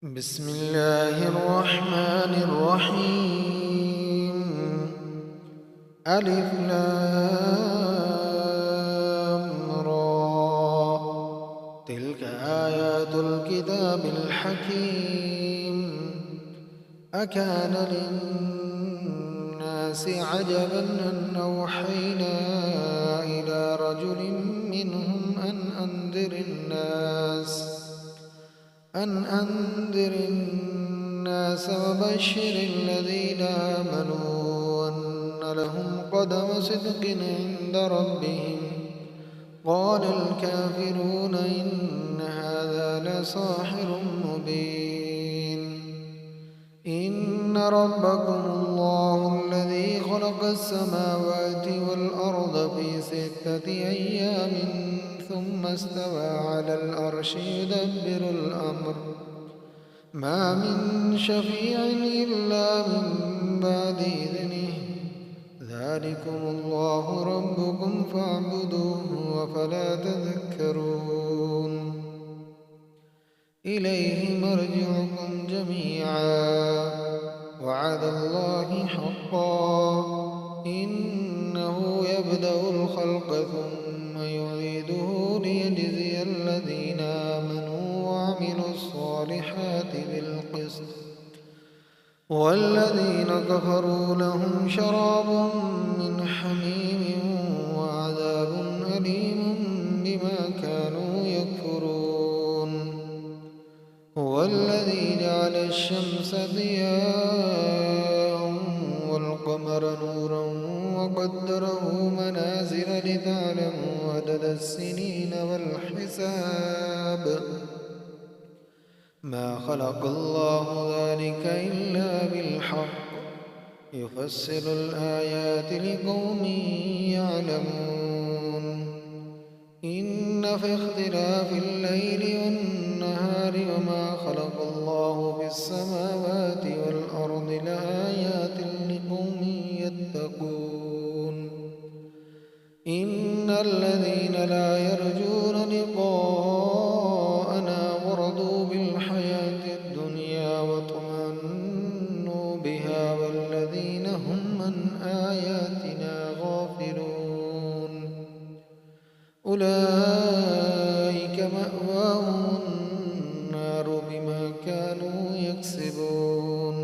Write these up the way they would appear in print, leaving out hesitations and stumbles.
بسم الله الرحمن الرحيم. ألف لام را. تلك آيات الكتاب الحكيم. أكان للناس عجبا أن أوحينا إلى رجل منهم أن أنذر الناس وبشر الذين آمنوا أن لهم قدم صدق عند ربهم. قال الكافرون إن هذا لساحر مبين. إن ربكم الله الذي خلق السماوات والأرض في 6 أيام ثم استوى على العرش يدبر الأمر. ما من شفيع إلا من بعد إذنه. ذلكم الله ربكم فاعبدوه أفلا تذكرون. إليه مرجعكم جميعا وعد الله حقا. إنه يبدأ الخلق ثم يعيده ليجزي الذين آمنوا وعملوا الصالحات بالقسط، والذين كفروا لهم شراب من حميم وعذاب أليم بما كانوا يكفرون. هو الذي جعل الشمس ضياء والقمر نورا وقدره منازل لتعلموا عدد السنين والحساب. ما خلق الله ذلك إلا بالحق. يفسر الآيات لقوم يعلمون. إن في اختلاف الليل والنهار وما خلق الله في السماوات والأرض لآيات لقوم يتقون. إن الذين لا يرجون لقاءنا ورضوا بالحياة الدنيا واطمأنوا بها والذين هم عن آياتنا غافلون أولئك مأواهم النار بما كانوا يكسبون.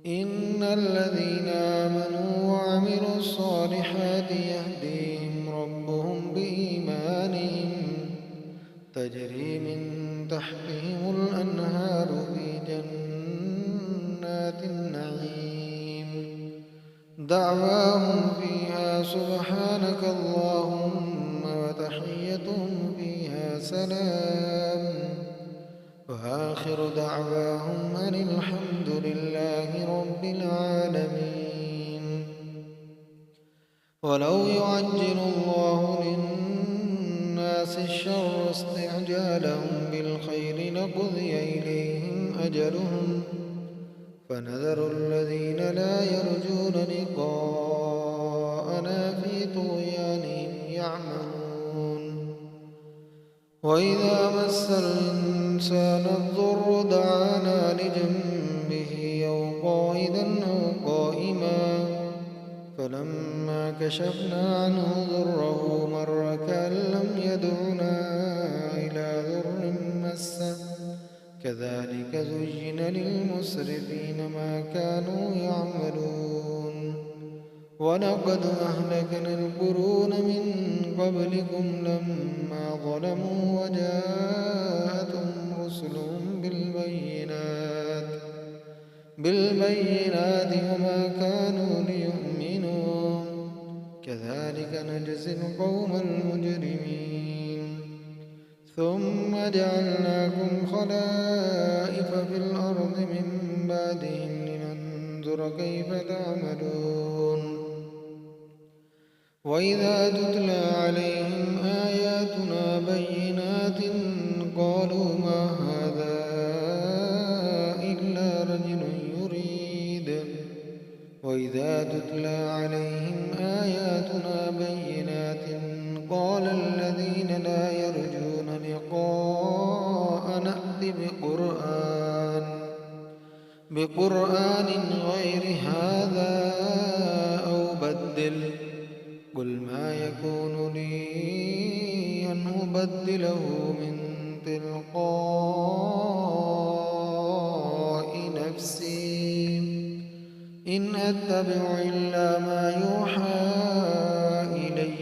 إن الذين آمنوا وعملوا الصالحات يهديهم ربهم بإيمانهم تجري من تحتهم الأنهار في جنات النعيم. دعواهم فيها سبحانك اللهم وتحيتهم فيها سلام. وآخر دعواهم أن الحمد لله رب العالمين. ولو يعجل الله للناس الشر استعجالهم بالخير لقضي إليهم أجلهم فنذر الذين لا يرجون لقاءنا في طغيانهم يعمهون. وإذا مس الإنسان الضر دعانا لجنبه أو قاعدا أو قائما فلما كشفنا عنه ضره مر كأن لم يدعنا إلى ضر مسه. كذلك زين للمسرفين ما كانوا يعملون. ولقد أهلكنا القرون من قبلكم لما ظلموا وجاءتهم رسلهم بالبينات وما كانوا ليؤمنوا. كذلك نجزي القوم المجرمين. ثم جعلناكم خلائف في الأرض من بعدهم لننظر كيف تعملون. وإذا تتلى عليهم آياتنا بينات قالوا ما هذا إلا رجل يريد. وإذا تتلى عليهم آياتنا بينات قال الذين لا يرجون لقاءنا بقرآن بقرآن غير هذا أو بدله قل ما يكون لي أن أبدله من تلقاء نفسي إن أتبع إلا ما يوحى إلي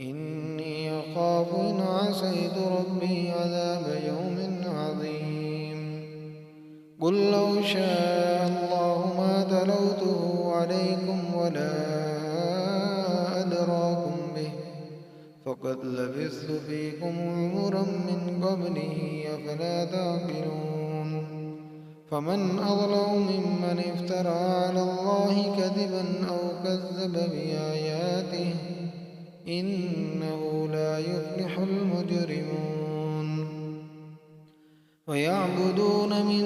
إني أخاف إن عصيت ربي عذاب يوم عظيم قل لو شاء الله ما تلوته عليكم ولا أدراكم به فقد لبثت فيكم عمرا من قبله أفلا تعقلون فمن أظلم ممن افترى على الله كذبا أو كذب بآياته إنه لا يفلح المجرمون ويعبدون من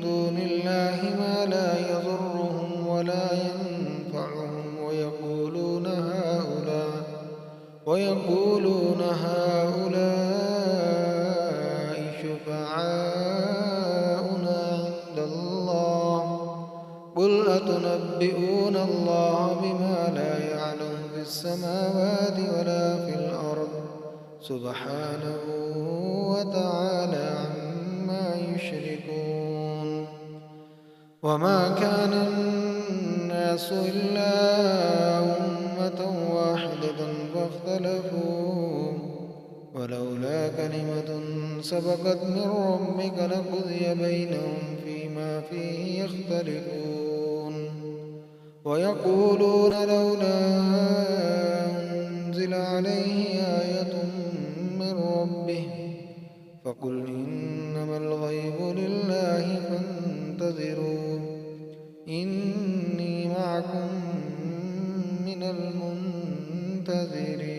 دون الله ما لا يضرهم ولا ينفعهم ويقولون هؤلاء شفعاؤنا عند الله قل أتنبئون الله بما لا يعلم في السماوات ولا في الأرض سبحانه وتعالى عما يشركون وما كان الناس إلا أمة واحدة فاختلفوا ولولا كلمة سبقت من ربك لقضي بينهم فيما فيه يختلفون ويقولون لولا أنزل عليه آية من ربه فقل إنما الغيب لله فانتظروا إني معكم من المنتظرين